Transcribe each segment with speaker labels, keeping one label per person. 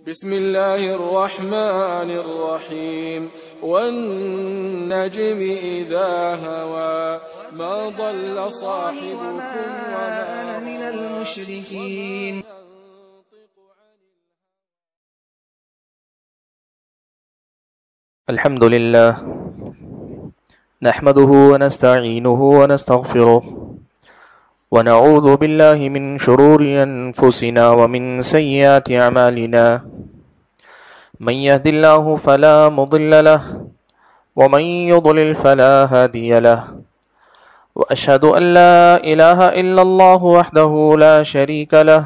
Speaker 1: بسم الله الرحمن الرحيم والنجم إذا هوى ما ضل صاحبكم وما
Speaker 2: من المشركين.
Speaker 3: الحمد لله نحمده ونستعينه ونستغفره ونعوذ بالله من شرور أنفسنا ومن سيئات أعمالنا من يهد الله فلا مضل له ومن يضلل فلا هادي له وأشهد أن لا إله إلا الله وحده لا شريك له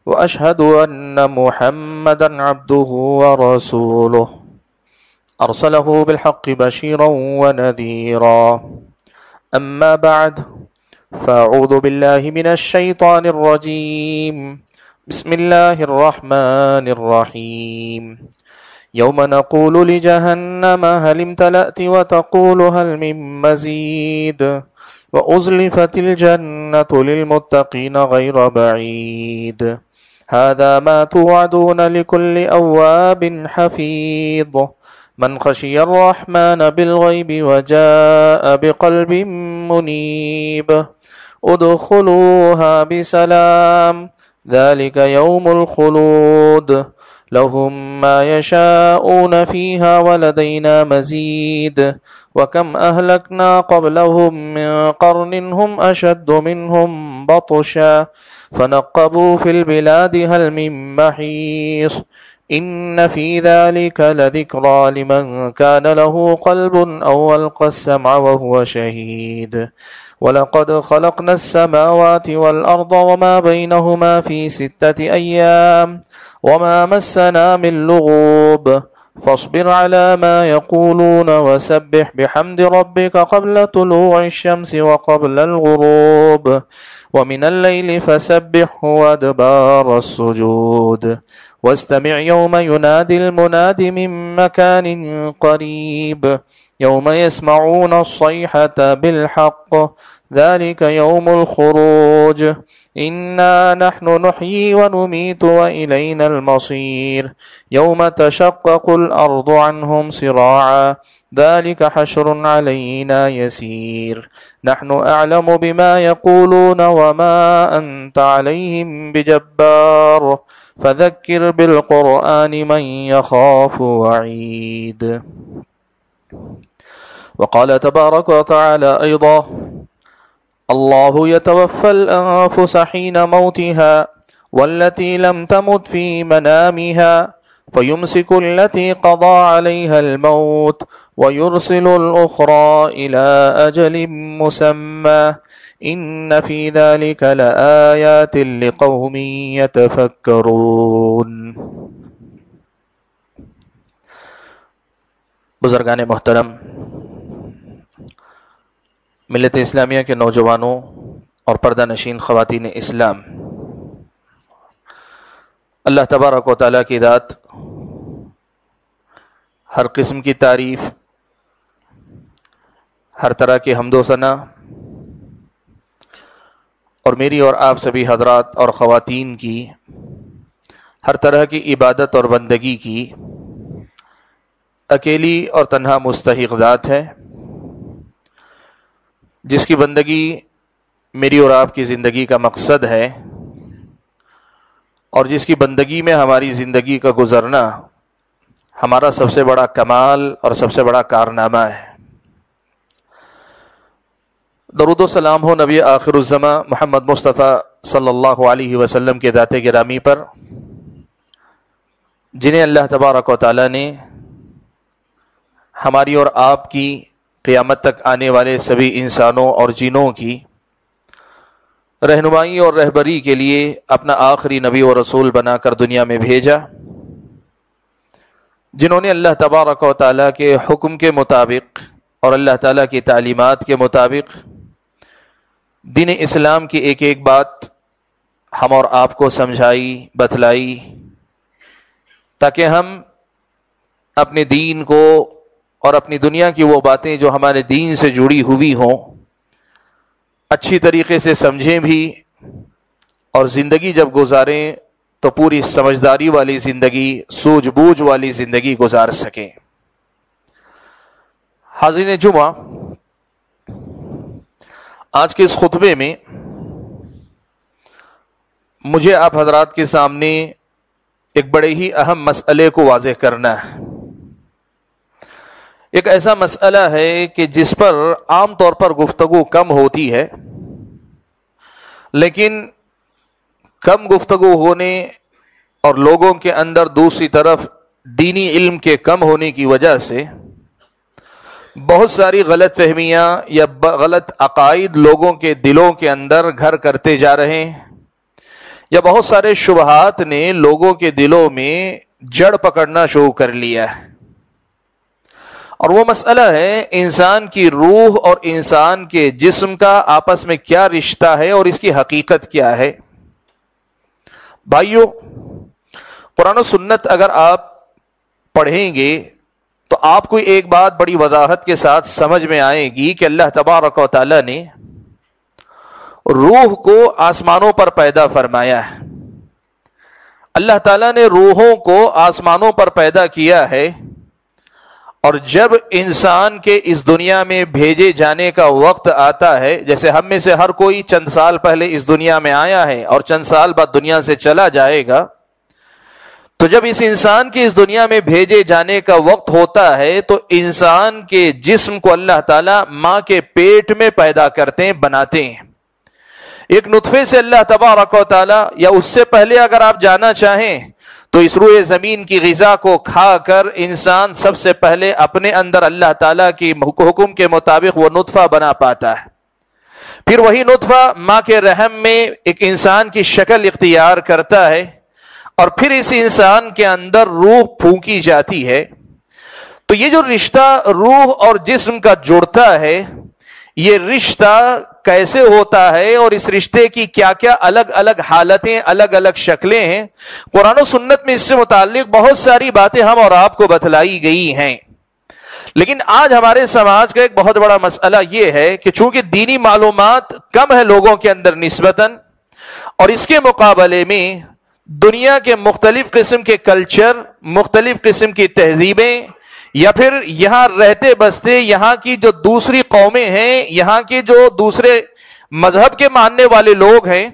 Speaker 3: وأشهد أن محمدا عبده ورسوله أرسله بالحق بشيرا ونذيرا أما بعد فأعوذ بالله من الشيطان الرجيم بسم الله الرحمن الرحيم يوم نقول لجهنم هل امتلأت وتقول هل من مزيد وأزلفت الجنة للمتقين غير بعيد هذا ما توعدون لكل أواب حفيظ من خشي الرحمن بالغيب وجاء بقلب منيب ادخلوها بسلام ذلك يوم الخلود لهم ما يشاءون فيها ولدينا مزيد وكم أهلكنا قبلهم من قرن هم أشد منهم بطشا فنقبوا في البلاد هل من محيص إن في ذلك لذكرى لمن كان له قلب أو ألقى السمع وهو شهيد ولقد خلقنا السماوات والأرض وما بينهما في 6 أيام وما مسنا من لغوب فاصبر على ما يقولون وسبح بحمد ربك قبل طلوع الشمس وقبل الغروب ومن الليل فسبحه وأدبار السجود واستمع يوم ينادي المناد من مكان قريب يوم يسمعون الصيحة بالحق ذلك يوم الخروج إنا نحن نحيي ونميت وإلينا المصير يوم تشقق الأرض عنهم صراعا ذلك حشر علينا يسير نحن أعلم بما يقولون وما أنت عليهم بجبار فذكر بالقرآن من يخاف وعيد وقال تبارك وتعالى أيضا الله يتوفى الأنفس حين موتها والتي لم تمت في منامها فيمسك التي قضى عليها الموت ويرسل الأخرى إلى أجل مسمى إن في ذلك لآيات لقوم يتفكرون. بزرگان محترم، ملت اسلامیہ کے نوجوانوں اور پردہ نشین خواتین اسلام، اللہ تبارک و تعالیٰ کی ذات ہر قسم کی تعریف، ہر طرح کی حمد و ثنا، اور میری اور آپ سبھی حضرات اور خواتین کی ہر طرح کی عبادت اور بندگی کی اکیلی اور تنہا مستحق ذات ہے، جس کی بندگی میری اور آپ کی زندگی کا مقصد ہے، اور جس کی بندگی میں ہماری زندگی کا گزرنا ہمارا سب سے بڑا کمال اور سب سے بڑا کارنامہ ہے۔ درود و سلام ہو نبی آخر الزماں محمد مصطفیٰ صلی اللہ علیہ وسلم کے ذات گرامی پر، جنہیں اللہ تبارک و تعالیٰ نے ہماری اور آپ کی قیامت تک آنے والے سبھی انسانوں اور جنوں کی رہنمائی اور رہبری کے لیے اپنا آخری نبی و رسول بنا کر دنیا میں بھیجا، جنہوں نے اللہ تبارک و تعالیٰ کے حکم کے مطابق اور اللہ تعالیٰ کی تعلیمات کے مطابق دین اسلام کی ایک ایک بات ہم اور آپ کو سمجھائی، بتلائی، تاکہ ہم اپنے دین کو اور اپنی دنیا کی وہ باتیں جو ہمارے دین سے جڑی ہوئی ہوں اچھی طریقے سے سمجھیں بھی، اور زندگی جب گزاریں تو پوری سمجھداری والی زندگی، سوجھ بوجھ والی زندگی گزار سکیں۔ حاضرین جمعہ، آج کے اس خطبے میں مجھے آپ حضرات کے سامنے ایک بڑے ہی اہم مسئلے کو واضح کرنا ہے۔ ایک ایسا مسئلہ ہے کہ جس پر عام طور پر گفتگو کم ہوتی ہے، لیکن کم گفتگو ہونے اور لوگوں کے اندر دوسری طرف دینی علم کے کم ہونے کی وجہ سے بہت ساری غلط فہمیاں یا غلط عقائد لوگوں کے دلوں کے اندر گھر کرتے جا رہے ہیں، یا بہت سارے شبہات نے لوگوں کے دلوں میں جڑ پکڑنا شروع کر لیا ہے۔ اور وہ مسئلہ ہے انسان کی روح اور انسان کے جسم کا آپس میں کیا رشتہ ہے اور اس کی حقیقت کیا ہے۔ بھائیو، قرآن و سنت اگر آپ پڑھیں گے تو آپ کو ایک بات بڑی وضاحت کے ساتھ سمجھ میں آئے گی کہ اللہ تبارک و تعالی نے روح کو آسمانوں پر پیدا فرمایا ہے۔ اللہ تعالیٰ نے روحوں کو آسمانوں پر پیدا کیا ہے، اور جب انسان کے اس دنیا میں بھیجے جانے کا وقت آتا ہے، جیسے ہم میں سے ہر کوئی چند سال پہلے اس دنیا میں آیا ہے اور چند سال بعد دنیا سے چلا جائے گا، تو جب اس انسان کے اس دنیا میں بھیجے جانے کا وقت ہوتا ہے تو انسان کے جسم کو اللہ تعالیٰ ماں کے پیٹ میں پیدا کرتے ہیں، بناتے ہیں۔ ایک نطفے سے اللہ تبارک و تعالیٰ، یا اس سے پہلے اگر آپ جانا چاہیں تو اس روئے زمین کی غذا کو کھا کر انسان سب سے پہلے اپنے اندر اللہ تعالیٰ کی حکم کے مطابق وہ نطفہ بنا پاتا ہے۔ پھر وہی نطفہ ماں کے رحم میں ایک انسان کی شکل اختیار کرتا ہے، اور پھر اس انسان کے اندر روح پھونکی جاتی ہے۔ تو یہ جو رشتہ روح اور جسم کا جڑتا ہے، یہ رشتہ کیسے ہوتا ہے اور اس رشتے کی کیا کیا الگ الگ حالتیں، الگ الگ شکلیں ہیں، قرآن و سنت میں اس سے متعلق بہت ساری باتیں ہم اور آپ کو بتلائی گئی ہیں۔ لیکن آج ہمارے سماج کا ایک بہت بڑا مسئلہ یہ ہے کہ چونکہ دینی معلومات کم ہے لوگوں کے اندر نسبتاً، اور اس کے مقابلے میں دنیا کے مختلف قسم کے کلچر، مختلف قسم کی تہذیبیں، یا پھر یہاں رہتے بستے یہاں کی جو دوسری قومیں ہیں، یہاں کے جو دوسرے مذہب کے ماننے والے لوگ ہیں،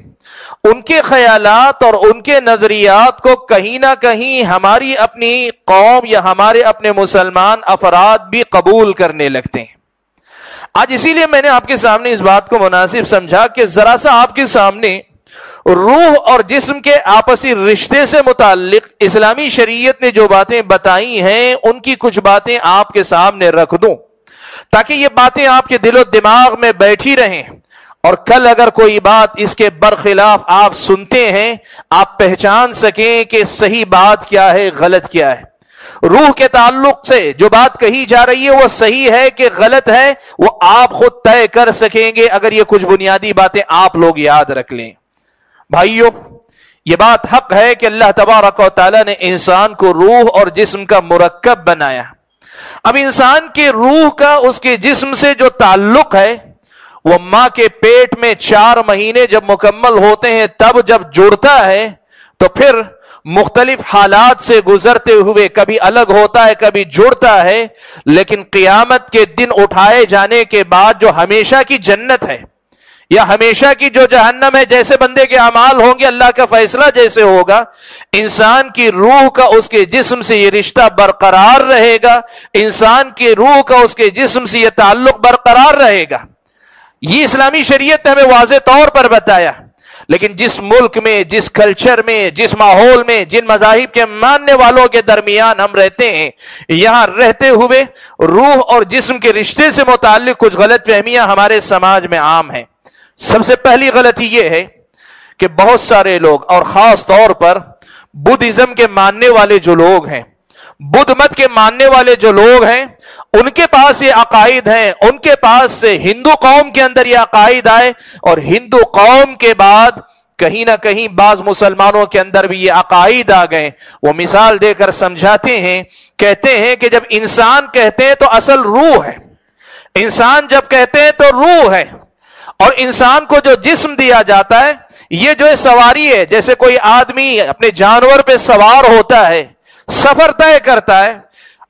Speaker 3: ان کے خیالات اور ان کے نظریات کو کہیں نہ کہیں ہماری اپنی قوم یا ہمارے اپنے مسلمان افراد بھی قبول کرنے لگتے ہیں۔ آج اسی لیے میں نے آپ کے سامنے اس بات کو مناسب سمجھا کہ ذرا سا آپ کے سامنے روح اور جسم کے آپسی رشتے سے متعلق اسلامی شریعت نے جو باتیں بتائی ہیں ان کی کچھ باتیں آپ کے سامنے رکھ دوں، تاکہ یہ باتیں آپ کے دل و دماغ میں بیٹھی رہیں، اور کل اگر کوئی بات اس کے برخلاف آپ سنتے ہیں، آپ پہچان سکیں کہ صحیح بات کیا ہے، غلط کیا ہے۔ روح کے تعلق سے جو بات کہی جا رہی ہے وہ صحیح ہے کہ غلط ہے، وہ آپ خود طے کر سکیں گے اگر یہ کچھ بنیادی باتیں آپ لوگ یاد رکھ لیں۔ بھائیو، یہ بات حق ہے کہ اللہ تبارک و تعالیٰ نے انسان کو روح اور جسم کا مرکب بنایا۔ اب انسان کے روح کا اس کے جسم سے جو تعلق ہے وہ ماں کے پیٹ میں 4 مہینے جب مکمل ہوتے ہیں تب جب جڑتا ہے، تو پھر مختلف حالات سے گزرتے ہوئے کبھی الگ ہوتا ہے، کبھی جڑتا ہے، لیکن قیامت کے دن اٹھائے جانے کے بعد جو ہمیشہ کی جنت ہے یا ہمیشہ کی جو جہنم ہے، جیسے بندے کے اعمال ہوں گے، اللہ کا فیصلہ جیسے ہوگا، انسان کی روح کا اس کے جسم سے یہ رشتہ برقرار رہے گا، انسان کی روح کا اس کے جسم سے یہ تعلق برقرار رہے گا۔ یہ اسلامی شریعت نے ہمیں واضح طور پر بتایا۔ لیکن جس ملک میں، جس کلچر میں، جس ماحول میں، جن مذاہب کے ماننے والوں کے درمیان ہم رہتے ہیں، یہاں رہتے ہوئے روح اور جسم کے رشتے سے متعلق کچھ غلط فہمیاں ہمارے سماج میں عام ہیں۔ سب سے پہلی غلطی یہ ہے کہ بہت سارے لوگ، اور خاص طور پر بدھزم کے ماننے والے جو لوگ ہیں، بدھ مت کے ماننے والے جو لوگ ہیں، ان کے پاس یہ عقائد ہیں، ان کے پاس سے ہندو قوم کے اندر یہ عقائد آئے، اور ہندو قوم کے بعد کہیں نہ کہیں بعض مسلمانوں کے اندر بھی یہ عقائد آ گئے۔ وہ مثال دے کر سمجھاتے ہیں، کہتے ہیں کہ جب انسان کہتے ہیں تو اصل روح ہے، انسان جب کہتے ہیں تو روح ہے، اور انسان کو جو جسم دیا جاتا ہے یہ جو ہے سواری ہے، جیسے کوئی آدمی اپنے جانور پہ سوار ہوتا ہے، سفر طے کرتا ہے،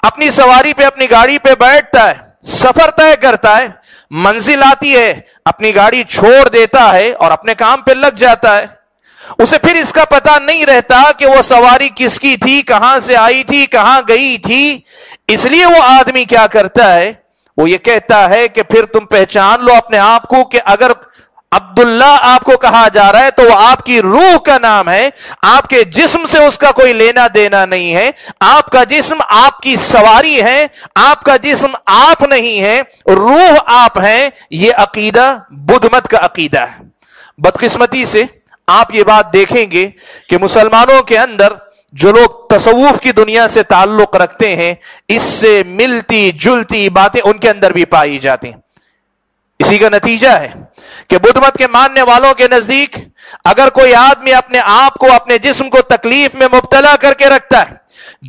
Speaker 3: اپنی سواری پہ اپنی گاڑی پہ بیٹھتا ہے، سفر طے کرتا ہے، منزل آتی ہے، اپنی گاڑی چھوڑ دیتا ہے اور اپنے کام پہ لگ جاتا ہے، اسے پھر اس کا پتہ نہیں رہتا کہ وہ سواری کس کی تھی، کہاں سے آئی تھی، کہاں گئی تھی۔ اس لیے وہ آدمی کیا کرتا ہے، وہ یہ کہتا ہے کہ پھر تم پہچان لو اپنے آپ کو کہ اگر عبداللہ آپ کو کہا جا رہا ہے تو وہ آپ کی روح کا نام ہے، آپ کے جسم سے اس کا کوئی لینا دینا نہیں ہے، آپ کا جسم آپ کی سواری ہے، آپ کا جسم آپ نہیں ہے، روح آپ ہیں۔ یہ عقیدہ بدھ مت کا عقیدہ ہے۔ بدقسمتی سے آپ یہ بات دیکھیں گے کہ مسلمانوں کے اندر جو لوگ تصوف کی دنیا سے تعلق رکھتے ہیں، اس سے ملتی جلتی باتیں ان کے اندر بھی پائی جاتی ہیں۔ اسی کا نتیجہ ہے کہ بدھ مت کے ماننے والوں کے نزدیک اگر کوئی آدمی اپنے آپ کو، اپنے جسم کو تکلیف میں مبتلا کر کے رکھتا ہے،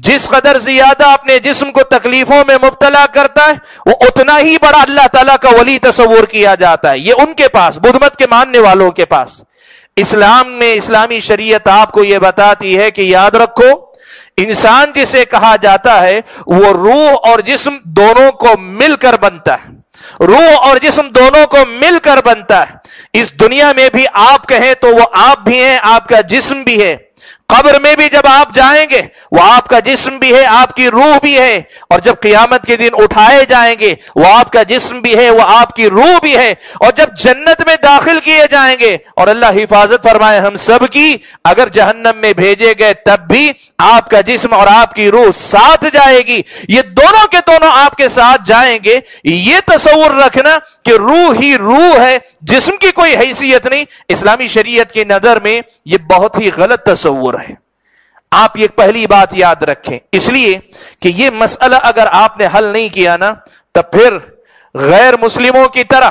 Speaker 3: جس قدر زیادہ اپنے جسم کو تکلیفوں میں مبتلا کرتا ہے، وہ اتنا ہی بڑا اللہ تعالیٰ کا ولی تصور کیا جاتا ہے۔ یہ ان کے پاس، بدھ مت کے ماننے والوں کے پاس۔ اسلام میں، اسلامی شریعت آپ کو یہ بتاتی ہے کہ یاد رکھو، انسان جسے کہا جاتا ہے وہ روح اور جسم دونوں کو مل کر بنتا ہے، روح اور جسم دونوں کو مل کر بنتا ہے۔ اس دنیا میں بھی آپ کہیں تو وہ آپ بھی ہیں، آپ کا جسم بھی ہے۔ قبر میں بھی جب آپ جائیں گے وہ آپ کا جسم بھی ہے، آپ کی روح بھی ہے، اور جب قیامت کے دن اٹھائے جائیں گے وہ آپ کا جسم بھی ہے، وہ آپ کی روح بھی ہے، اور جب جنت میں داخل کیے جائیں گے، اور اللہ حفاظت فرمائے ہم سب کی، اگر جہنم میں بھیجے گئے تب بھی آپ کا جسم اور آپ کی روح ساتھ جائے گی، یہ دونوں کے دونوں آپ کے ساتھ جائیں گے۔ یہ تصور رکھنا کہ روح ہی روح ہے، جسم کی کوئی حیثیت نہیں، اسلامی شریعت کی نظر میں یہ بہت ہی غلط تصور ہے۔ آپ یہ پہلی بات یاد رکھیں، اس لیے کہ یہ مسئلہ اگر آپ نے حل نہیں کیا نا، تب پھر غیر مسلموں کی طرح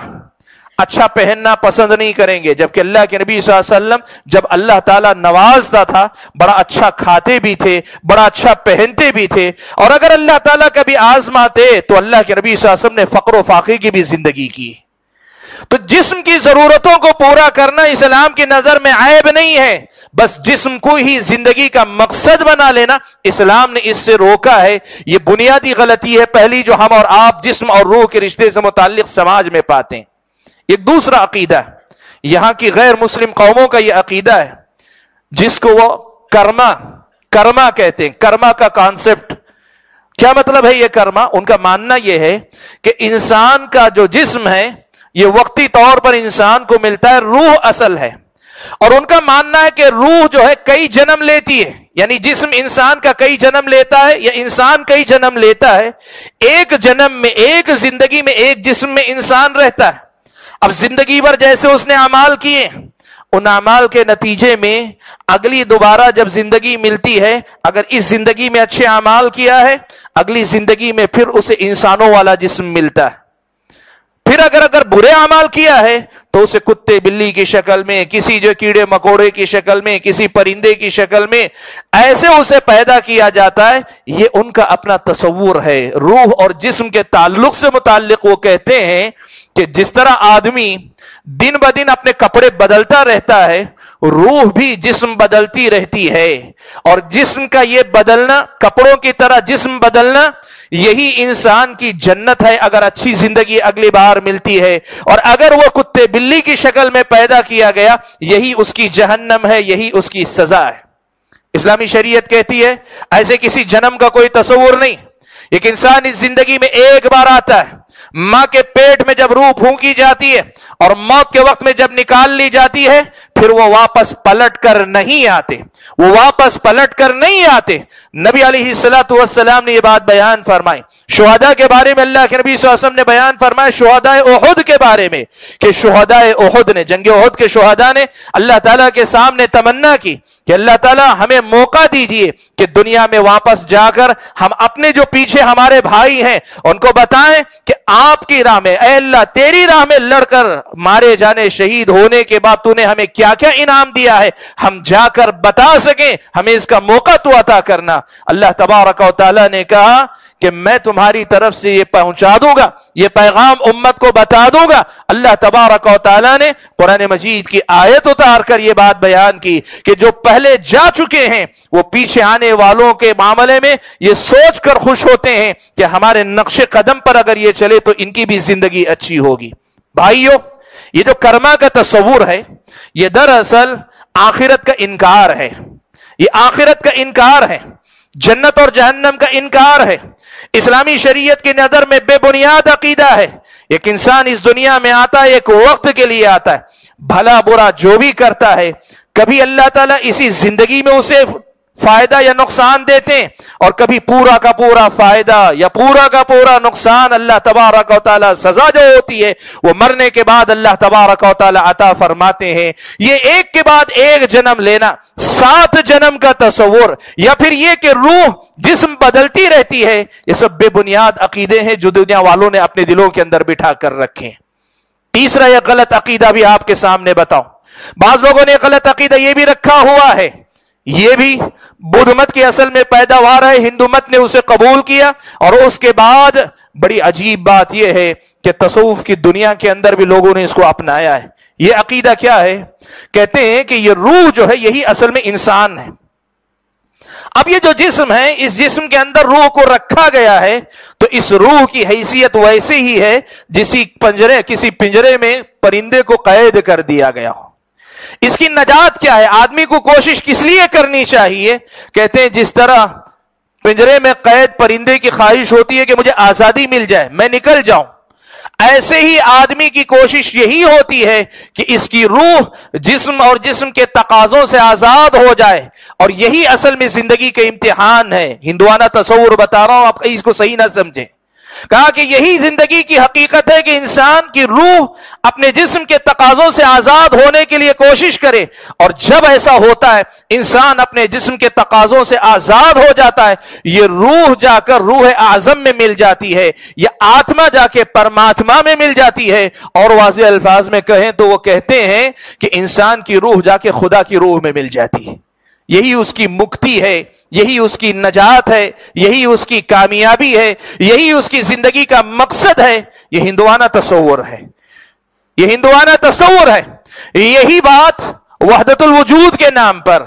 Speaker 3: اچھا پہننا پسند نہیں کریں گے، جبکہ اللہ کے نبی صلی اللہ علیہ وسلم جب اللہ تعالیٰ نوازتا تھا بڑا اچھا کھاتے بھی تھے، بڑا اچھا پہنتے بھی تھے، اور اگر اللہ تعالیٰ کبھی آزماتے تو اللہ کے نبی صلی اللہ علیہ وسلم نے فقر و فاقے کی بھی زندگی کی۔ تو جسم کی ضرورتوں کو پورا کرنا اسلام کی نظر میں عیب نہیں ہے، بس جسم کو ہی زندگی کا مقصد بنا لینا اسلام نے اس سے روکا ہے۔ یہ بنیادی غلطی ہے پہلی جو ہم اور آپ جسم اور روح کے رشتے سے متعلق سماج میں پاتے ہیں۔ ایک دوسرا عقیدہ یہاں کی غیر مسلم قوموں کا یہ عقیدہ ہے جس کو وہ کرما کہتے ہیں۔ کرما کا کانسیپٹ کیا مطلب ہے؟ یہ کرما ان کا ماننا یہ ہے کہ انسان کا جو جسم ہے یہ وقتی طور پر انسان کو ملتا ہے، روح اصل ہے، اور ان کا ماننا ہے کہ روح جو ہے کئی جنم لیتی ہے، یعنی جسم انسان کا کئی جنم لیتا ہے یا انسان کئی جنم لیتا ہے، ایک جنم میں، ایک زندگی میں، ایک جسم میں انسان رہتا ہے۔ اب زندگی بھر جیسے اس نے اعمال کیے، ان اعمال کے نتیجے میں اگلی دوبارہ جب زندگی ملتی ہے، اگر اس زندگی میں اچھے اعمال کیا ہے، اگلی زندگی میں پھر اسے انسانوں والا جسم ملتا ہے۔ پھر اگر برے اعمال کیا ہے تو اسے کتے بلی کی شکل میں، کسی جو کیڑے مکوڑے کی شکل میں، کسی پرندے کی شکل میں ایسے اسے پیدا کیا جاتا ہے۔ یہ ان کا اپنا تصور ہے۔ روح اور جسم کے تعلق سے متعلق وہ کہتے ہیں کہ جس طرح آدمی دن بدن اپنے کپڑے بدلتا رہتا ہے، روح بھی جسم بدلتی رہتی ہے، اور جسم کا یہ بدلنا، کپڑوں کی طرح جسم بدلنا، یہی انسان کی جنت ہے اگر اچھی زندگی اگلی بار ملتی ہے، اور اگر وہ کتے بلی کی شکل میں پیدا کیا گیا، یہی اس کی جہنم ہے، یہی اس کی سزا ہے۔ اسلامی شریعت کہتی ہے ایسے کسی جنم کا کوئی تصور نہیں۔ ایک انسان اس زندگی میں ایک بار آتا ہے، ماں کے پیٹ میں جب روح پھونکی جاتی ہے اور موت کے وقت میں جب نکال لی جاتی ہے، پھر وہ واپس پلٹ کر نہیں آتے، وہ واپس پلٹ کر نہیں آتے۔ نبی علیہ الصلوۃ والسلام نے یہ بات بیان فرمائی۔ شہداء کے بارے میں اللہ کے نبی صلی اللہ علیہ وسلم نے بیان فرمایا، شہداء احد کے بارے میں، کہ شہداء احد نے، جنگ احد کے شہداء نے اللہ تعالیٰ کے سامنے تمنا کی کہ اللہ تعالیٰ ہمیں موقع دیجئے کہ دنیا میں واپس جا کر ہم اپنے جو پیچھے ہمارے بھائی ہیں ان کو بتائیں کہ آپ کی راہ میں، اے اللہ تیری راہ میں لڑ کر مارے جانے، شہید ہونے کے بعد تو نے ہمیں کیا کیا کیا انعام دیا ہے ہم جا کر بتا سکیں, ہمیں اس کا موقع تو عطا کرنا. اللہ تبارک و تعالی نے کہا کہ میں تمہاری طرف سے یہ پہنچا دوں گا, یہ پیغام امت کو بتا دوں گا. اللہ تبارک و تعالی نے قرآن مجید کی آیت اتار کر یہ بات بیان کی کہ جو پہلے جا چکے ہیں وہ پیچھے آنے والوں کے معاملے میں یہ سوچ کر خوش ہوتے ہیں کہ ہمارے نقش قدم پر اگر یہ چلے تو ان کی بھی زندگی اچھی ہوگی. بھائیو, یہ جو کرما کا تصور ہے یہ دراصل آخرت کا انکار ہے. یہ آخرت کا انکار ہے, جنت اور جہنم کا انکار ہے. اسلامی شریعت کی نظر میں بے بنیاد عقیدہ ہے. ایک انسان اس دنیا میں آتا ہے, ایک وقت کے لیے آتا ہے, بھلا برا جو بھی کرتا ہے کبھی اللہ تعالیٰ اسی زندگی میں اسے فائدہ یا نقصان دیتے ہیں, اور کبھی پورا کا پورا فائدہ یا پورا کا پورا نقصان اللہ تبارک و تعالیٰ سزا جو ہوتی ہے وہ مرنے کے بعد اللہ تبارک و تعالیٰ عطا فرماتے ہیں. یہ ایک کے بعد ایک جنم لینا, 7 جنم کا تصور, یا پھر یہ کہ روح جسم بدلتی رہتی ہے, یہ سب بے بنیاد عقیدے ہیں جو دنیا والوں نے اپنے دلوں کے اندر بٹھا کر رکھے. تیسرا یہ غلط عقیدہ بھی آپ کے سامنے بتاؤں. بعض لوگوں نے غلط عقیدہ یہ بھی رکھا ہوا ہے, یہ بھی بدھ مت کی اصل میں پیداوار ہے, ہندو مت نے اسے قبول کیا, اور اس کے بعد بڑی عجیب بات یہ ہے کہ تصوف کی دنیا کے اندر بھی لوگوں نے اس کو اپنایا ہے. یہ عقیدہ کیا ہے؟ کہتے ہیں کہ یہ روح جو ہے یہی اصل میں انسان ہے. اب یہ جو جسم ہے, اس جسم کے اندر روح کو رکھا گیا ہے, تو اس روح کی حیثیت ویسے ہی ہے کسی پنجرے میں پرندے کو قید کر دیا گیا ہو. اس کی نجات کیا ہے؟ آدمی کو کوشش کس لیے کرنی چاہیے؟ کہتے ہیں جس طرح پنجرے میں قید پرندے کی خواہش ہوتی ہے کہ مجھے آزادی مل جائے, میں نکل جاؤں, ایسے ہی آدمی کی کوشش یہی ہوتی ہے کہ اس کی روح جسم اور جسم کے تقاضوں سے آزاد ہو جائے, اور یہی اصل میں زندگی کا امتحان ہے. ہندوانہ تصور بتا رہا ہوں, آپ اس کو صحیح نہ سمجھیں. کہا کہ یہی زندگی کی حقیقت ہے کہ انسان کی روح اپنے جسم کے تقاضوں سے آزاد ہونے کے لیے کوشش کرے, اور جب ایسا ہوتا ہے انسان اپنے جسم کے تقاضوں سے آزاد ہو جاتا ہے, یہ روح جا کر روح اعظم میں مل جاتی ہے, یہ آتما جا کے پرماتما میں مل جاتی ہے. اور واضح الفاظ میں کہیں تو وہ کہتے ہیں کہ انسان کی روح جا کے خدا کی روح میں مل جاتی ہے. یہی اس کی مکتی ہے, یہی اس کی نجات ہے, یہی اس کی کامیابی ہے, یہی اس کی زندگی کا مقصد ہے. یہ ہندوانہ تصور ہے, یہ ہندوانہ تصور ہے. یہی بات وحدت الوجود کے نام پر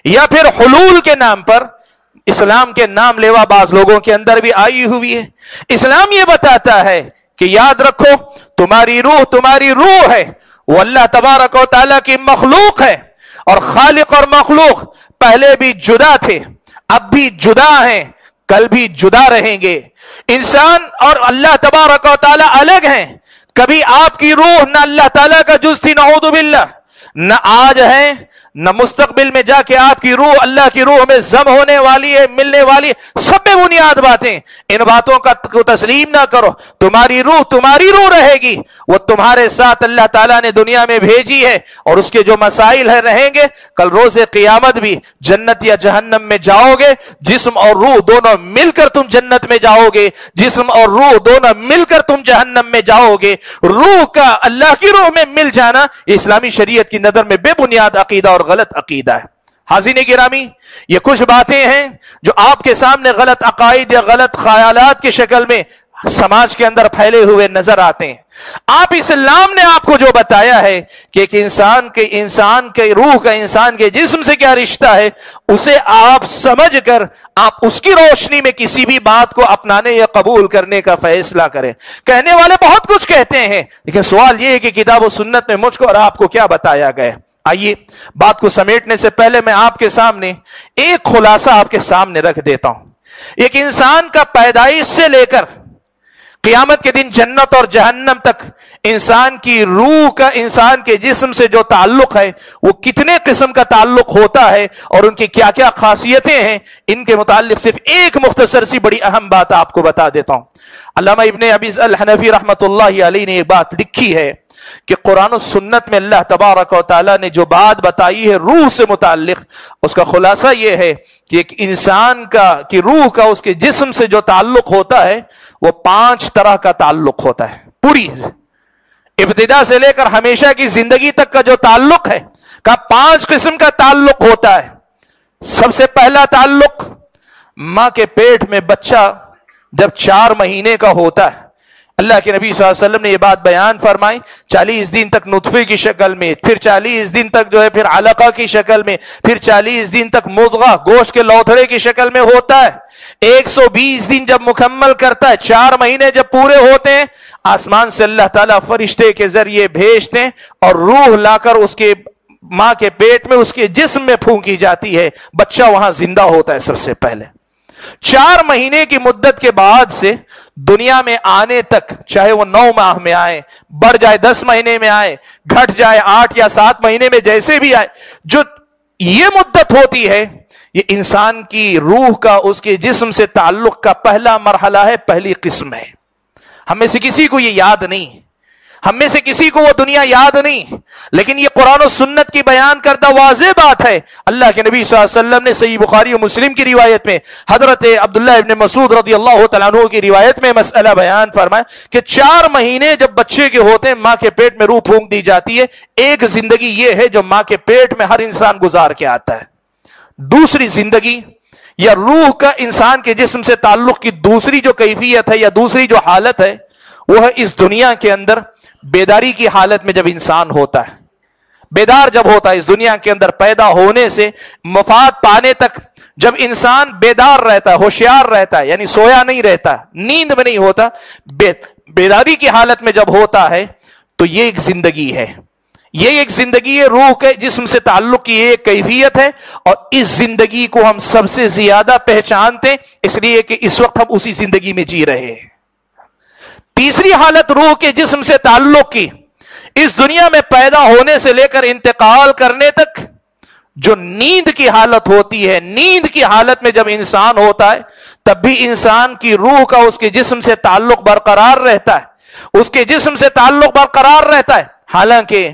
Speaker 3: یا پھر حلول کے نام پر اسلام کے نام لیوا بعض لوگوں کے اندر بھی آئی ہوئی ہے. اسلام یہ بتاتا ہے کہ یاد رکھو تمہاری روح ہے, وہ اللہ تبارک و تعالیٰ کی مخلوق ہے, اور خالق اور مخلوق پہلے بھی جدا تھے, اب بھی جدا ہیں, کل بھی جدا رہیں گے. انسان اور اللہ تبارک و تعالیٰ الگ ہیں. کبھی آپ کی روح نہ اللہ تعالیٰ کا جز تھی, نعوذ باللہ, نہ آج ہے نہ مستقبل میں جا کے آپ کی روح اللہ کی روح میں ضم ہونے والی ہے, ملنے والی ہے. سب بے بنیاد باتیں, ان باتوں کا تسلیم نہ کرو. تمہاری روح رہے گی, وہ تمہارے ساتھ اللہ تعالیٰ نے دنیا میں بھیجی ہے, اور اس کے جو مسائل ہیں رہیں گے. کل روز قیامت بھی جنت یا جہنم میں جاؤ گے, جسم اور روح دونوں مل کر تم جنت میں جاؤ گے, جسم اور روح دونوں مل کر تم جہنم میں جاؤ گے. روح کا اللہ کی روح میں مل جانا یہ اسلامی شریعت کی نظر میں بے بنیاد عقیدہ اور غلط عقیدہ ہے. حاضرین گرامی, یہ کچھ باتیں ہیں جو آپ کے سامنے غلط عقائد یا غلط خیالات کی شکل میں سماج کے اندر پھیلے ہوئے نظر آتے ہیں. آپ اسلام نے آپ کو جو بتایا ہے کہ ایک انسان کے روح کا انسان کے جسم سے کیا رشتہ ہے, اسے آپ سمجھ کر آپ اس کی روشنی میں کسی بھی بات کو اپنانے یا قبول کرنے کا فیصلہ کریں. کہنے والے بہت کچھ کہتے ہیں, لیکن سوال یہ ہے کہ کتاب و سنت میں مجھ کو اور آپ کو کیا بتایا گیا. آئیے بات کو سمیٹنے سے پہلے میں آپ کے سامنے ایک خلاصہ آپ کے سامنے رکھ دیتا ہوں. ایک انسان کا پیدائش سے لے کر قیامت کے دن جنت اور جہنم تک انسان کی روح کا انسان کے جسم سے جو تعلق ہے وہ کتنے قسم کا تعلق ہوتا ہے اور ان کی کیا کیا خاصیتیں ہیں, ان کے متعلق صرف ایک مختصر سی بڑی اہم بات آپ کو بتا دیتا ہوں. علامہ ابن ابی الحنفی رحمت اللہ علیہ نے ایک بات لکھی ہے کہ قرآن و سنت میں اللہ تبارک و تعالیٰ نے جو بات بتائی ہے روح سے متعلق, اس کا خلاصہ یہ ہے کہ ایک انسان کی روح کا اس کے جسم سے جو تعلق ہوتا ہے وہ 5 طرح کا تعلق ہوتا ہے. پوری ابتدا سے لے کر ہمیشہ کی زندگی تک کا جو تعلق ہے کا 5 قسم کا تعلق ہوتا ہے. سب سے پہلا تعلق ماں کے پیٹ میں بچہ جب 4 مہینے کا ہوتا ہے. اللہ کے نبی صلی اللہ علیہ وسلم نے یہ بات بیان فرمائی. 40 دن تک نطفے کی شکل میں، پھر 40 دن تک جو ہے پھر علقہ کی شکل میں، پھر 40 دن تک مضغہ گوشت کے لوتھڑے کی شکل میں ہوتا ہے. 120 دن جب مکمل کرتا ہے، 4 مہینے جب پورے ہوتے ہیں، آسمان سے اللہ تعالیٰ فرشتے کے ذریعے بھیجتے ہیں اور روح لا کر اس کے ماں کے پیٹ میں اس کے جسم میں پھونکی جاتی ہے. بچہ وہاں زندہ ہوتا ہے. سب سے پہلے 4 مہینے کی مدت کے بعد سے دنیا میں آنے تک، چاہے وہ 9 ماہ میں آئے، بڑھ جائے 10 مہینے میں آئے، گھٹ جائے 8 یا 7 مہینے میں، جیسے بھی آئے، جو یہ مدت ہوتی ہے، یہ انسان کی روح کا اس کے جسم سے تعلق کا پہلا مرحلہ ہے، پہلی قسم ہے. ہم میں سے کسی کو یہ یاد نہیں، ہم میں سے کسی کو وہ دنیا یاد نہیں، لیکن یہ قرآن و سنت کی بیان کردہ واضح بات ہے. اللہ کے نبی صلی اللہ علیہ وسلم نے صحیح بخاری و مسلم کی روایت میں حضرت عبداللہ ابن مسعود رضی اللہ تعالیٰ عنہ کی روایت میں مسئلہ بیان فرمایا کہ 4 مہینے جب بچے کے ہوتے ہیں، ماں کے پیٹ میں روح پھونک دی جاتی ہے. ایک زندگی یہ ہے جو ماں کے پیٹ میں ہر انسان گزار کے آتا ہے. دوسری زندگی یا روح کا انسان کے جسم سے تعلق کی دوسری جو کیفیت ہے یا دوسری جو حالت ہے، وہ ہے اس دنیا کے اندر بیداری کی حالت میں جب انسان ہوتا ہے. بیدار جب ہوتا ہے اس دنیا کے اندر، پیدا ہونے سے مفاد پانے تک جب انسان بیدار رہتا ہے، ہوشیار رہتا ہے، یعنی سویا نہیں رہتا، نیند میں نہیں ہوتا، بیداری کی حالت میں جب ہوتا ہے، تو یہ ایک زندگی ہے. یہ ایک زندگی ہے، روح کے جسم سے تعلق کی ایک کیفیت ہے، اور اس زندگی کو ہم سب سے زیادہ پہچانتے ہیں، اس لیے کہ اس وقت ہم اسی زندگی میں جی رہے ہیں. تیسری حالت روح کے جسم سے تعلق کی، اس دنیا میں پیدا ہونے سے لے کر انتقال کرنے تک جو نیند کی حالت ہوتی ہے. نیند کی حالت میں جب انسان ہوتا ہے، تب بھی انسان کی روح کا اس کے جسم سے تعلق برقرار رہتا ہے، اس کے جسم سے تعلق برقرار رہتا ہے. حالانکہ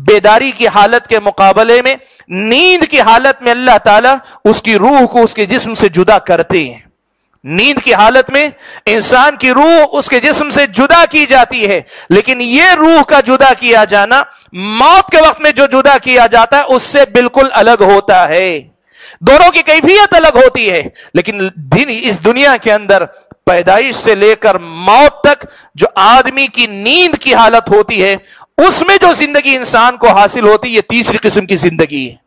Speaker 3: بیداری کی حالت کے مقابلے میں نیند کی حالت میں اللہ تعالیٰ اس کی روح کو اس کے جسم سے جدا کرتے ہیں. نیند کی حالت میں انسان کی روح اس کے جسم سے جدا کی جاتی ہے، لیکن یہ روح کا جدا کیا جانا موت کے وقت میں جو جدا کیا جاتا ہے اس سے بالکل الگ ہوتا ہے. دونوں کی کیفیت الگ ہوتی ہے، لیکن اس دنیا کے اندر پیدائش سے لے کر موت تک جو آدمی کی نیند کی حالت ہوتی ہے، اس میں جو زندگی انسان کو حاصل ہوتی ہے، یہ تیسری قسم کی زندگی ہے.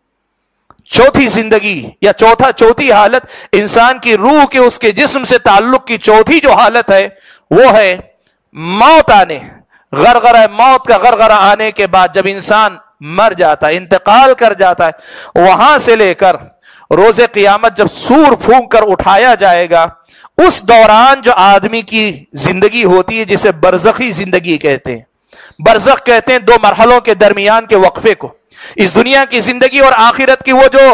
Speaker 3: چوتھی زندگی یا چوتھی حالت انسان کی روح کے اس کے جسم سے تعلق کی چوتھی جو حالت ہے، وہ ہے موت آنے، غرغرہ موت کا غرغرہ آنے کے بعد جب انسان مر جاتا ہے، انتقال کر جاتا ہے، وہاں سے لے کر روز قیامت جب سور پھونک کر اٹھایا جائے گا، اس دوران جو آدمی کی زندگی ہوتی ہے جسے برزخی زندگی کہتے ہیں. برزخ کہتے ہیں 2 مرحلوں کے درمیان کے وقفے کو. اس دنیا کی زندگی اور آخرت کی وہ جو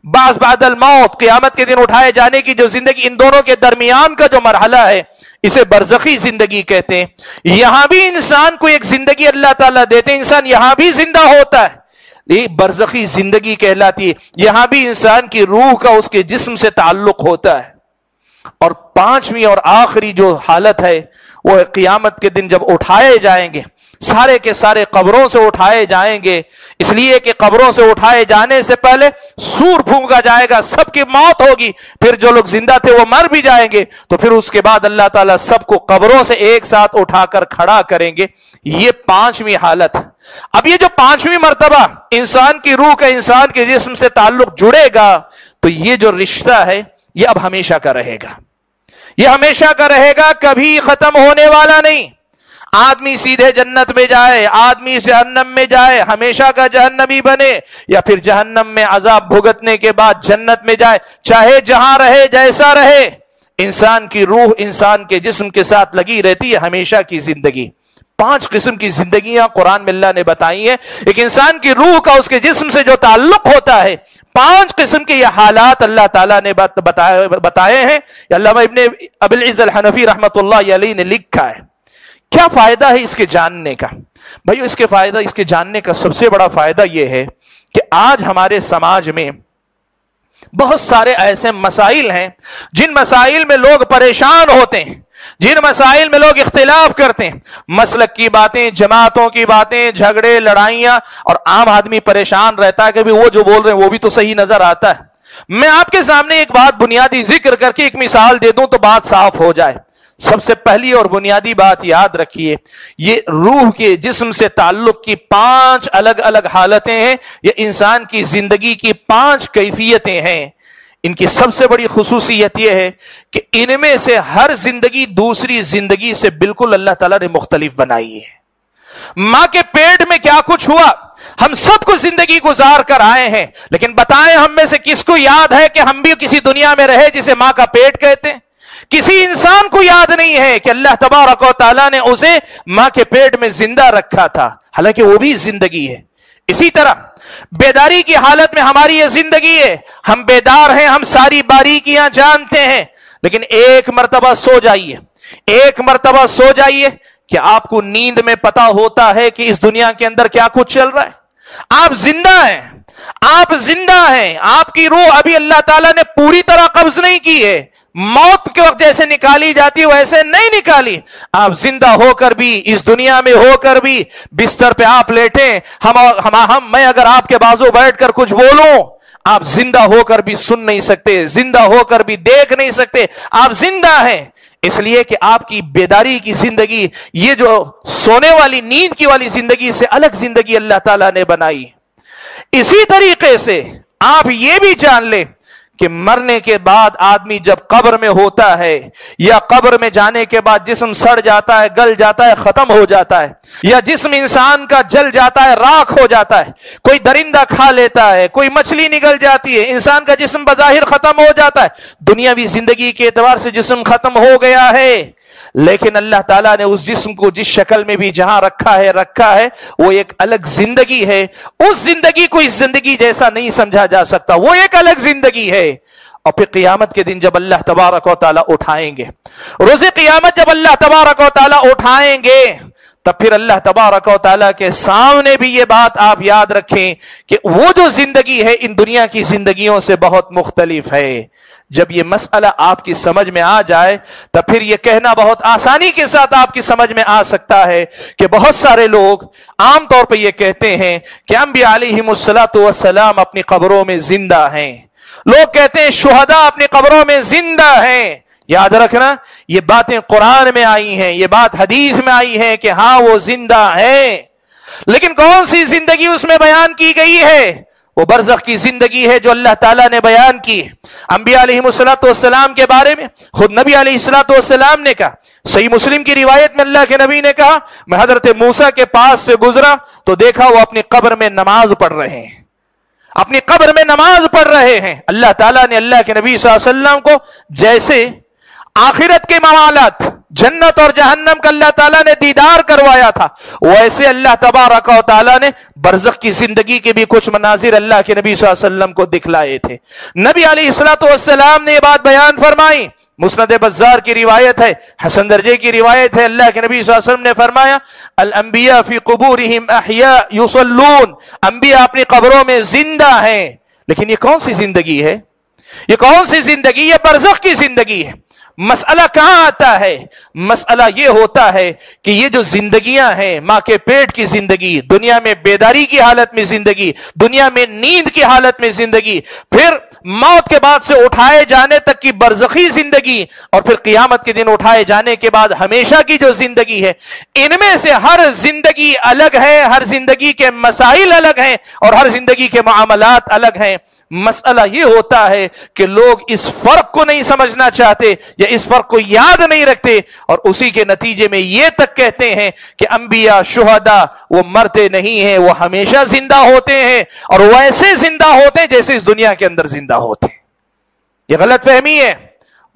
Speaker 3: بعث بعد الموت، قیامت کے دن اٹھائے جانے کی جو زندگی، ان دونوں کے درمیان کا جو مرحلہ ہے، اسے برزخی زندگی کہتے ہیں. یہاں بھی انسان کو ایک زندگی اللہ تعالیٰ دیتے ہیں، انسان یہاں بھی زندہ ہوتا ہے، یہ برزخی زندگی کہلاتی ہے. یہاں بھی انسان کی روح کا اس کے جسم سے تعلق ہوتا ہے. اور 5ویں اور آخری جو حالت ہے، وہ قیامت کے دن جب اٹھائے جائیں گے، سارے کے سارے قبروں سے اٹھائے جائیں گے، اس لیے کہ قبروں سے اٹھائے جانے سے پہلے سور پھونکا جائے گا، سب کی موت ہوگی، پھر جو لوگ زندہ تھے وہ مر بھی جائیں گے، تو پھر اس کے بعد اللہ تعالیٰ سب کو قبروں سے ایک ساتھ اٹھا کر کھڑا کریں گے. یہ 5ویں حالت. اب یہ جو 5ویں مرتبہ انسان کی روح کا انسان کے جسم سے تعلق جڑے گا، تو یہ جو رشتہ ہے یہ اب ہمیشہ کا رہے گا، یہ ہمیشہ کا رہے گا، کبھی ختم ہونے والا نہیں. آدمی سیدھے جنت میں جائے، آدمی جہنم میں جائے، ہمیشہ کا جہنمی بنے، یا پھر جہنم میں عذاب بھگتنے کے بعد جنت میں جائے، چاہے جہاں رہے جیسا رہے، انسان کی روح انسان کے جسم کے ساتھ لگی رہتی ہے ہمیشہ کی زندگی. 5 قسم کی زندگیاں قرآن میں اللہ نے بتائی ہیں. ایک انسان کی روح کا اس کے جسم سے جو تعلق ہوتا ہے، 5 قسم کے یہ حالات اللہ تعالیٰ نے بتائے ہیں. علامہ ابن ابی العز الحنفی رحمۃ اللہ علیہ نے لکھا ہے. کیا فائدہ ہے اس کے جاننے کا؟ بھائیو اس کے جاننے کا سب سے بڑا فائدہ یہ ہے کہ آج ہمارے سماج میں بہت سارے ایسے مسائل ہیں جن مسائل میں لوگ پریشان ہوتے ہیں، جن مسائل میں لوگ اختلاف کرتے ہیں، مسلک کی باتیں، جماعتوں کی باتیں، جھگڑے، لڑائیاں، اور عام آدمی پریشان رہتا ہے کہ وہ جو بول رہے ہیں وہ بھی تو صحیح نظر آتا ہے۔ میں آپ کے سامنے ایک بات بنیادی ذکر کر کے ایک مثال دے دوں تو بات صاف ہو جائے۔ سب سے پہلی اور بنیادی بات یاد رکھیے، یہ روح کے جسم سے تعلق کی 5 الگ الگ حالتیں ہیں، یہ انسان کی زندگی کی 5 کیفیتیں ہیں۔ ان کی سب سے بڑی خصوصیت یہ ہے کہ ان میں سے ہر زندگی دوسری زندگی سے بالکل اللہ تعالیٰ نے مختلف بنائی ہے۔ ماں کے پیٹ میں کیا کچھ ہوا، ہم سب کو زندگی گزار کر آئے ہیں، لیکن بتائیں ہم میں سے کس کو یاد ہے کہ ہم بھی کسی دنیا میں رہے جسے ماں کا پیٹ کہتے ہیں؟ کسی انسان کو یاد نہیں ہے کہ اللہ تبارک و تعالیٰ نے اسے ماں کے پیٹ میں زندہ رکھا تھا، حالانکہ وہ بھی زندگی ہے۔ اسی طرح بیداری کی حالت میں ہماری یہ زندگی ہے، ہم بیدار ہیں، ہم ساری باریکیاں جانتے ہیں، لیکن ایک مرتبہ سو جائیے، ایک مرتبہ سو جائیے کہ آپ کو نیند میں پتا ہوتا ہے کہ اس دنیا کے اندر کیا کچھ چل رہا ہے۔ آپ زندہ ہیں، آپ زندہ ہیں، آپ کی روح ابھی اللہ تعالیٰ نے پوری طرح قبض نہیں کی ہے، موت کے وقت جیسے نکالی جاتی ہے ویسے نہیں نکالی۔ آپ زندہ ہو کر بھی، اس دنیا میں ہو کر بھی، بستر پہ آپ لیٹیں، میں اگر آپ کے بازو بیٹھ کر کچھ بولوں، آپ زندہ ہو کر بھی سن نہیں سکتے، زندہ ہو کر بھی دیکھ نہیں سکتے، آپ زندہ ہیں۔ اس لیے کہ آپ کی بیداری کی زندگی، یہ جو سونے والی نیند کی والی زندگی سے الگ زندگی اللہ تعالیٰ نے بنائی۔ اسی طریقے سے آپ یہ بھی جان لیں کہ مرنے کے بعد آدمی جب قبر میں ہوتا ہے، یا قبر میں جانے کے بعد جسم سڑ جاتا ہے، گل جاتا ہے، ختم ہو جاتا ہے، یا جسم انسان کا جل جاتا ہے، راکھ ہو جاتا ہے، کوئی درندہ کھا لیتا ہے، کوئی مچھلی نگل جاتی ہے، انسان کا جسم بظاہر ختم ہو جاتا ہے، دنیاوی زندگی کے اعتبار سے جسم ختم ہو گیا ہے، لیکن اللہ تعالیٰ نے اس جسم کو جس شکل میں بھی جہاں رکھا ہے وہ ایک الگ زندگی ہے۔ اس زندگی کو اس زندگی جیسا نہیں سمجھا جا سکتا، وہ ایک الگ زندگی ہے۔ اور پھر قیامت کے دن جب اللہ تبارک و تعالیٰ اٹھائیں گے، روز قیامت جب اللہ تبارک و تعالیٰ اٹھائیں گے، تب پھر اللہ تبارک و تعالیٰ کے سامنے بھی یہ بات آپ یاد رکھیں کہ وہ جو زندگی ہے ان دنیا کی زندگیوں سے بہت مختلف ہے۔ جب یہ مسئلہ آپ کی سمجھ میں آ جائے تب پھر یہ کہنا بہت آسانی کے ساتھ آپ کی سمجھ میں آ سکتا ہے کہ بہت سارے لوگ عام طور پہ یہ کہتے ہیں کہ انبیاء علیہم الصلاۃ والسلام اپنی قبروں میں زندہ ہیں، لوگ کہتے ہیں شہداء اپنی قبروں میں زندہ ہیں۔ یاد رکھنا یہ باتیں قرآن میں آئی ہیں، یہ بات حدیث میں آئی ہے کہ ہاں وہ زندہ ہیں، لیکن کون سی زندگی اس میں بیان کی گئی ہے؟ وہ برزخ کی زندگی ہے جو اللہ تعالیٰ نے بیان کی۔ انبیاء علیہم الصلاۃ والسلام کے بارے میں خود نبی علیہ الصلاۃ والسلام نے کہا، صحیح مسلم کی روایت میں اللہ کے نبی نے کہا، میں حضرت موسیٰ کے پاس سے گزرا تو دیکھا وہ اپنی قبر میں نماز پڑھ رہے ہیں، اپنی قبر میں نماز پڑھ رہے ہیں۔ اللہ تعالیٰ نے اللہ کے نبی صلی اللہ علیہ وسلم کو جیسے آخرت کے معاملات، جنت اور جہنم کا اللہ تعالیٰ نے دیدار کروایا تھا، ویسے اللہ تبارک و تعالیٰ نے برزخ کی زندگی کے بھی کچھ مناظر اللہ کے نبی صلی اللہ علیہ وسلم کو دکھلائے تھے۔ نبی علیہ الصلوۃ والسلام نے یہ بات بیان فرمائی، مسند بزار کی روایت ہے، حسن درجے کی روایت ہے، اللہ کے نبی صلی اللہ علیہ وسلم نے فرمایا الانبیاء فی قبورہم احیاء یصلون، انبیاء اپنی قبروں میں زندہ ہیں۔ لیکن یہ کون سی زندگی ہے؟ یہ کون سی زندگی؟ یہ برزخ کی زندگی ہے۔ مسئلہ کہاں آتا ہے؟ مسئلہ یہ ہوتا ہے کہ یہ جو زندگیاں ہیں، ماں کے پیٹ کی زندگی، دنیا میں بیداری کی حالت میں زندگی، دنیا میں نیند کی حالت میں زندگی، پھر موت کے بعد سے اٹھائے جانے تک کی برزخی زندگی، اور پھر قیامت کے دن اٹھائے جانے کے بعد ہمیشہ کی جو زندگی ہے، ان میں سے ہر زندگی الگ ہے، ہر زندگی کے مسائل الگ ہیں، اور ہر زندگی کے معاملات الگ ہیں۔ مسئلہ یہ ہوتا ہے کہ لوگ اس فرق کو نہیں سمجھنا چاہتے یا اس فرق کو یاد نہیں رکھتے، اور اسی کے نتیجے میں یہ تک کہتے ہیں کہ انبیاء شہداء وہ مرتے نہیں ہیں، وہ ہمیشہ زندہ ہوتے ہیں، اور ویسے زندہ ہوتے ہیں جیسے اس دنیا کے اندر زندہ ہوتے ہیں۔ یہ غلط فہمی ہے۔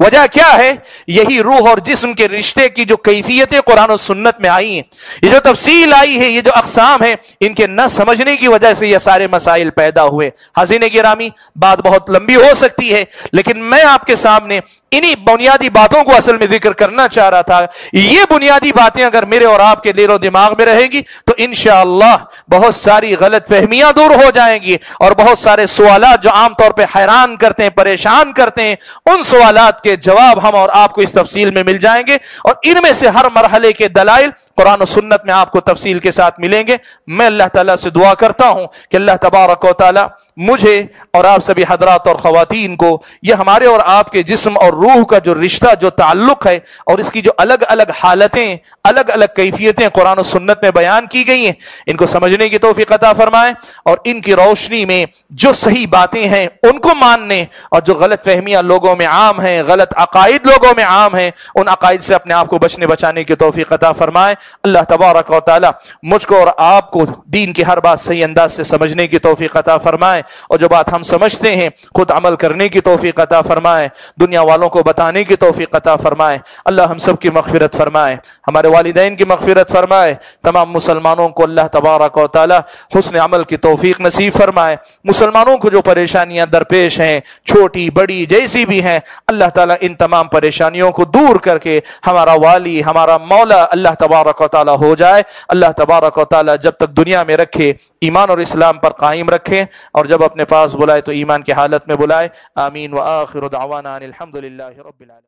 Speaker 3: وجہ کیا ہے؟ یہی روح اور جسم کے رشتے کی جو کیفیتیں قرآن و سنت میں آئی ہیں، یہ جو تفصیل آئی ہے، یہ جو اقسام ہیں، ان کے نہ سمجھنے کی وجہ سے یہ سارے مسائل پیدا ہوئے۔ حاضرین گرامی، بات بہت لمبی ہو سکتی ہے، لیکن میں آپ کے سامنے انہی بنیادی باتوں کو اصل میں ذکر کرنا چاہ رہا تھا. یہ بنیادی باتیں اگر میرے اور آپ کے دل و دماغ میں رہیں گی تو انشاءاللہ بہت ساری غلط فہمیاں دور ہو جائیں گی، اور بہت سارے سوالات جو عام طور پہ حیران کرتے ہیں، پریشان کرتے ہیں، ان سوالات کے جواب ہم اور آپ کو اس تفصیل میں مل جائیں گے، اور ان میں سے ہر مرحلے کے دلائل قرآن و سنت میں آپ کو تفصیل کے ساتھ ملیں گے. میں اللہ تعالیٰ سے دعا کرتا ہوں کہ اللہ تبارک و تعالیٰ مجھے اور آپ سبھی حضرات اور خواتین کو یہ ہمارے اور آپ کے جسم اور روح کا جو رشتہ، جو تعلق ہے، اور اس کی جو الگ الگ حالتیں، الگ الگ کیفیتیں قرآن و سنت میں بیان کی گئی ہیں، ان کو سمجھنے کی توفیق عطا فرمائے، اور ان کی روشنی میں جو صحیح باتیں ہیں ان کو ماننے، اور جو غلط فہمیاں لوگوں میں عام ہیں، غلط عقائد لوگوں میں عام ہیں، ان عقائد سے اپنے آپ کو بچانے کی توفیق عطا فرمائے. اللہ تبارک و تعالی مجھ کو اور آپ کو دین کی ہر بات صحیح انداز سے سمجھنے کی توفیق عطا فرمائے، اور جو بات ہم سمجھتے ہیں خود عمل کرنے کی توفیق عطا فرمائے، دنیا والوں کو بتانے کی توفیق عطا فرمائے. اللہ ہم سب کی مغفرت فرمائے، ہمارے والدین کی مغفرت فرمائے، تمام مسلمانوں کو اللہ تبارک و تعالی حسن عمل کی توفیق نصیب فرمائے. مسلمانوں کو جو پریشانیاں درپیش ہیں، چھوٹی بڑی جیسی بھی ہیں، اللہ تعالیٰ ان تمام پریشانیوں کو دور کر کے ہمارا والی، ہمارا مولا اللہ تبارک و تعالی ہو جائے. اللہ تبارک و تعالی جب تک دنیا میں رکھے ایمان اور اسلام پر قائم رکھے، اور جب اپنے پاس بلائے تو ایمان کی حالت میں بلائے. آمین. وآخر دعوانا ان الحمد للہ رب العالمین.